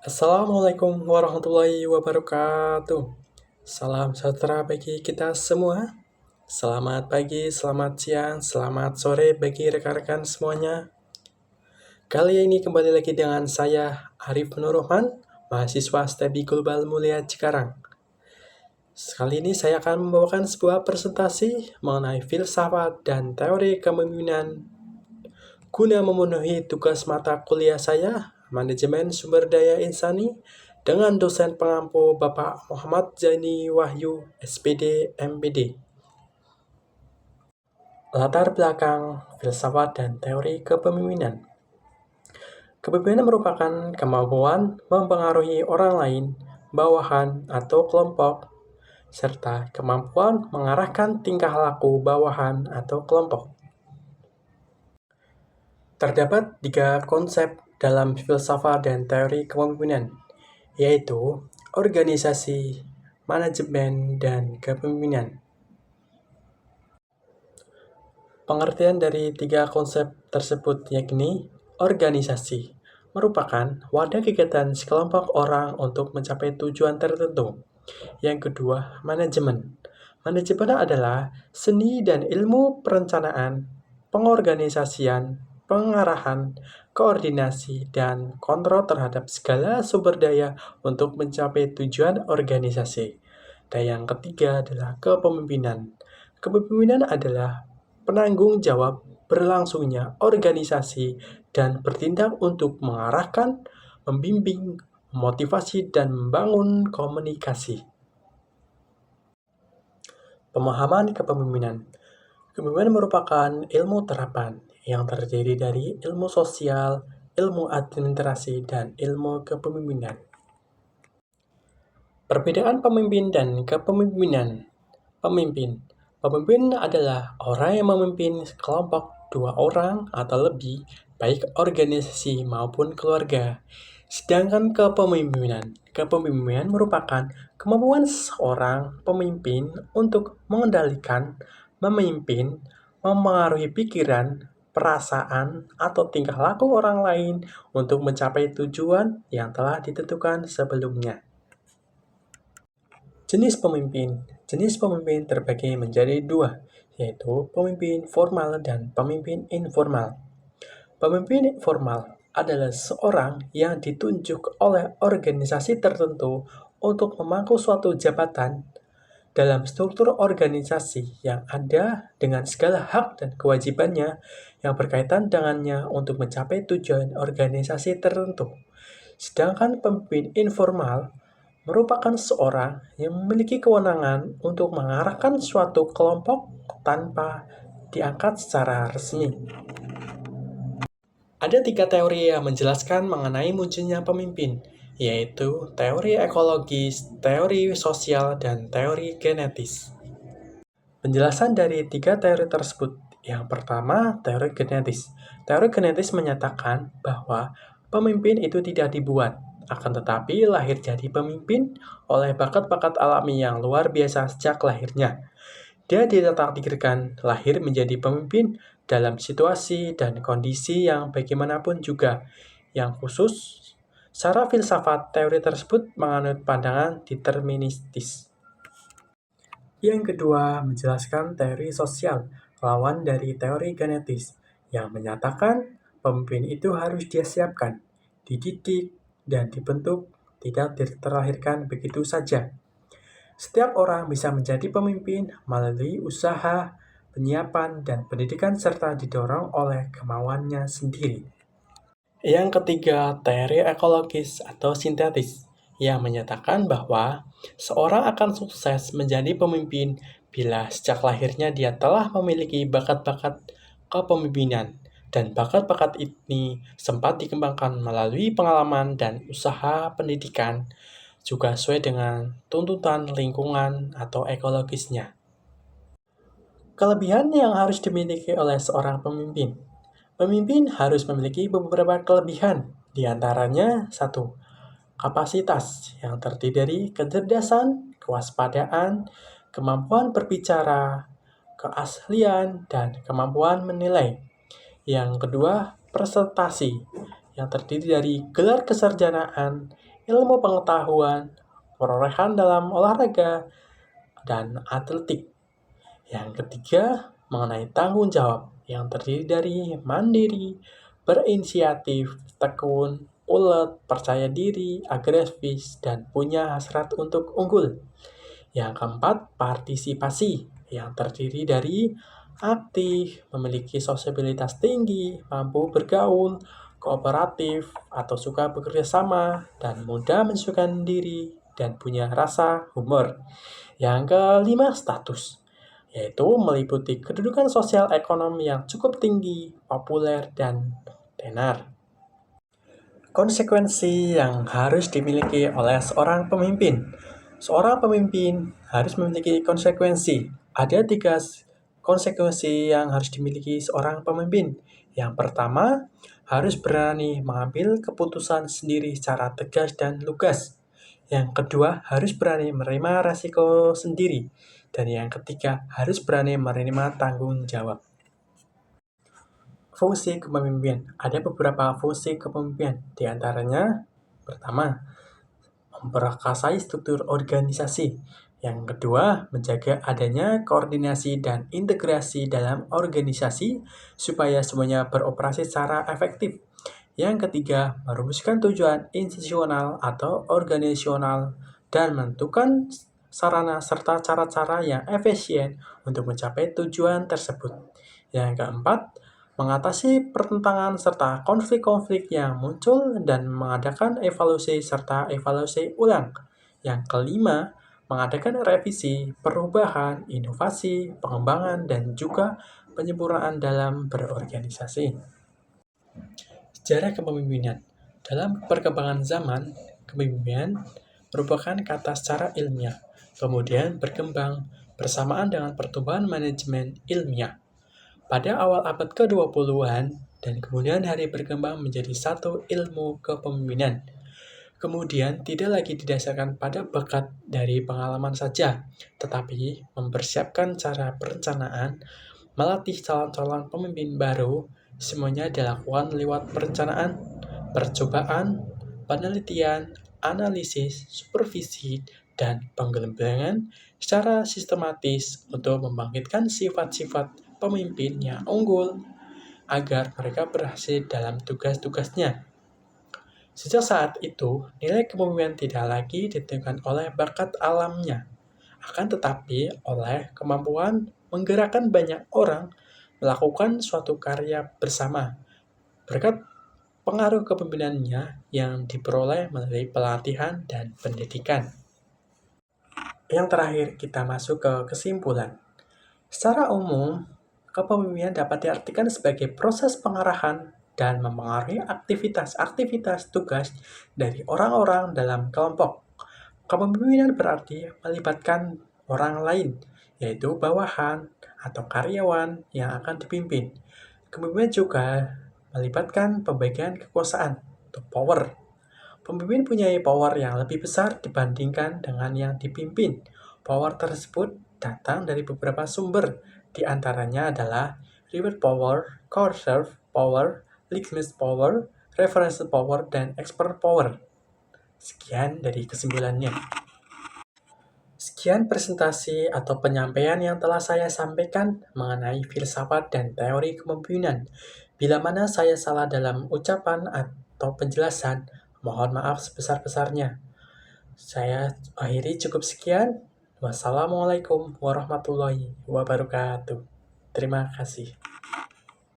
Assalamualaikum warahmatullahi wabarakatuh. Salam sejahtera bagi kita semua. Selamat pagi, selamat siang, selamat sore bagi rekan-rekan semuanya. Kali ini kembali lagi dengan saya, Arif Nur Rahman, mahasiswa STEBI Global Mulia Cikarang. Kali ini saya akan membawakan sebuah presentasi mengenai filsafat dan teori kepemimpinan guna memenuhi tugas mata kuliah saya, Manajemen Sumber Daya Insani, dengan dosen pengampu Bapak Muhammad Zaini Wahyu, SPD, MPD. Latar belakang filsafat dan teori kepemimpinan. Kepemimpinan merupakan kemampuan mempengaruhi orang lain, bawahan, atau kelompok, serta kemampuan mengarahkan tingkah laku bawahan atau kelompok. Terdapat 3 konsep dalam filsafat dan teori kepemimpinan, yaitu organisasi, manajemen, dan kepemimpinan. Pengertian dari 3 konsep tersebut yakni organisasi merupakan wadah kegiatan sekelompok orang untuk mencapai tujuan tertentu. Yang kedua, manajemen. Manajemen adalah seni dan ilmu perencanaan, pengorganisasian, pengarahan, koordinasi, dan kontrol terhadap segala sumber daya untuk mencapai tujuan organisasi. Dan yang ketiga adalah kepemimpinan. Kepemimpinan adalah penanggung jawab berlangsungnya organisasi dan bertindak untuk mengarahkan, membimbing, memotivasi, dan membangun komunikasi. Pemahaman kepemimpinan. Kepemimpinan merupakan ilmu terapan yang terdiri dari ilmu sosial, ilmu administrasi, dan ilmu kepemimpinan. Perbedaan pemimpin dan kepemimpinan. Pemimpin adalah orang yang memimpin kelompok 2 orang atau lebih, baik organisasi maupun keluarga. Sedangkan kepemimpinan merupakan kemampuan seorang pemimpin untuk mengendalikan, memimpin, memengaruhi pikiran, perasaan, atau tingkah laku orang lain untuk mencapai tujuan yang telah ditentukan sebelumnya. Jenis pemimpin. Jenis pemimpin terbagi menjadi 2, yaitu pemimpin formal dan pemimpin informal. Pemimpin formal adalah seorang yang ditunjuk oleh organisasi tertentu untuk memangku suatu jabatan dalam struktur organisasi yang ada dengan segala hak dan kewajibannya yang berkaitan dengannya untuk mencapai tujuan organisasi tertentu. Sedangkan pemimpin informal merupakan seorang yang memiliki kewenangan untuk mengarahkan suatu kelompok tanpa diangkat secara resmi. Ada 3 teori yang menjelaskan mengenai munculnya pemimpin, yaitu teori ekologis, teori sosial, dan teori genetis. Penjelasan dari 3 teori tersebut. Yang pertama, teori genetis. Teori genetis menyatakan bahwa pemimpin itu tidak dibuat, akan tetapi lahir jadi pemimpin oleh bakat-bakat alami yang luar biasa sejak lahirnya. Dia ditakdirkan lahir menjadi pemimpin dalam situasi dan kondisi yang bagaimanapun juga. Yang khusus, secara filsafat, teori tersebut menganut pandangan deterministis. Yang kedua, menjelaskan teori sosial, lawan dari teori genetis, yang menyatakan pemimpin itu harus dia siapkan, dididik, dan dibentuk, tidak terlahirkan begitu saja. Setiap orang bisa menjadi pemimpin melalui usaha, penyiapan, dan pendidikan serta didorong oleh kemauannya sendiri. Yang ketiga, teori ekologis atau sintetis, yang menyatakan bahwa seorang akan sukses menjadi pemimpin bila sejak lahirnya dia telah memiliki bakat-bakat kepemimpinan, dan bakat-bakat ini sempat dikembangkan melalui pengalaman dan usaha pendidikan, juga sesuai dengan tuntutan lingkungan atau ekologisnya. Kelebihan yang harus dimiliki oleh seorang pemimpin. Pemimpin harus memiliki beberapa kelebihan, di antaranya 1. Kapasitas yang terdiri dari kecerdasan, kewaspadaan, kemampuan berbicara, keaslian, dan kemampuan menilai. Yang kedua, prestasi yang terdiri dari gelar kesarjanaan, ilmu pengetahuan, perolehan dalam olahraga, dan atletik. Yang ketiga, mengenai tanggung jawab yang terdiri dari mandiri, berinisiatif, tekun, ulet, percaya diri, agresif, dan punya hasrat untuk unggul. Yang keempat, partisipasi yang terdiri dari aktif, memiliki sosialitas tinggi, mampu bergaul, kooperatif, atau suka bekerja sama, dan mudah menyesuaikan diri, dan punya rasa humor. Yang kelima, status, yaitu meliputi kedudukan sosial ekonomi yang cukup tinggi, populer, dan tenar. Konsekuensi yang harus dimiliki oleh seorang pemimpin. Seorang pemimpin harus memiliki konsekuensi. Ada 3 konsekuensi yang harus dimiliki seorang pemimpin. Yang pertama, harus berani mengambil keputusan sendiri secara tegas dan lugas. Yang kedua, harus berani menerima resiko sendiri. Dan yang ketiga, harus berani menerima tanggung jawab. Fungsi kepemimpinan. Ada beberapa fungsi kepemimpinan. Di antaranya, pertama, memperkasai struktur organisasi. Yang kedua, menjaga adanya koordinasi dan integrasi dalam organisasi supaya semuanya beroperasi secara efektif. Yang ketiga, merumuskan tujuan institusional atau organisasional dan menentukan sarana serta cara-cara yang efisien untuk mencapai tujuan tersebut. Yang keempat, mengatasi pertentangan serta konflik-konflik yang muncul dan mengadakan evaluasi serta evaluasi ulang. Yang kelima, mengadakan revisi, perubahan, inovasi, pengembangan, dan juga penyempurnaan dalam berorganisasi. Sejarah kepemimpinan. Dalam perkembangan zaman, kepemimpinan merupakan kata secara ilmiah, kemudian berkembang bersamaan dengan pertumbuhan manajemen ilmiah. Pada awal abad ke-20-an, dan kemudian hari berkembang menjadi satu ilmu kepemimpinan. Kemudian tidak lagi didasarkan pada bakat dari pengalaman saja, tetapi mempersiapkan cara perencanaan, melatih calon-calon pemimpin baru, semuanya dilakukan lewat perencanaan, percobaan, penelitian, analisis, supervisi, dan penggembangan secara sistematis untuk membangkitkan sifat-sifat pemimpin yang unggul agar mereka berhasil dalam tugas-tugasnya. Sejak saat itu, nilai kepemimpinan tidak lagi ditentukan oleh bakat alamnya, akan tetapi oleh kemampuan menggerakkan banyak orang melakukan suatu karya bersama berkat pengaruh kepemimpinannya yang diperoleh melalui pelatihan dan pendidikan. Yang terakhir, kita masuk ke kesimpulan. Secara umum, kepemimpinan dapat diartikan sebagai proses pengarahan dan mempengaruhi aktivitas-aktivitas tugas dari orang-orang dalam kelompok. Kepemimpinan berarti melibatkan orang lain, yaitu bawahan atau karyawan yang akan dipimpin. Kepemimpinan juga melibatkan pembagian kekuasaan atau power. Pemimpin punya power yang lebih besar dibandingkan dengan yang dipimpin. Power tersebut datang dari beberapa sumber, di antaranya adalah reward power, coercive power, legitimate power, referential power, dan expert power. Sekian dari kesimpulannya. Sekian presentasi atau penyampaian yang telah saya sampaikan mengenai filsafat dan teori kepemimpinan. Bila mana saya salah dalam ucapan atau penjelasan, mohon maaf sebesar-besarnya. Saya akhiri cukup sekian. Wassalamualaikum warahmatullahi wabarakatuh. Terima kasih.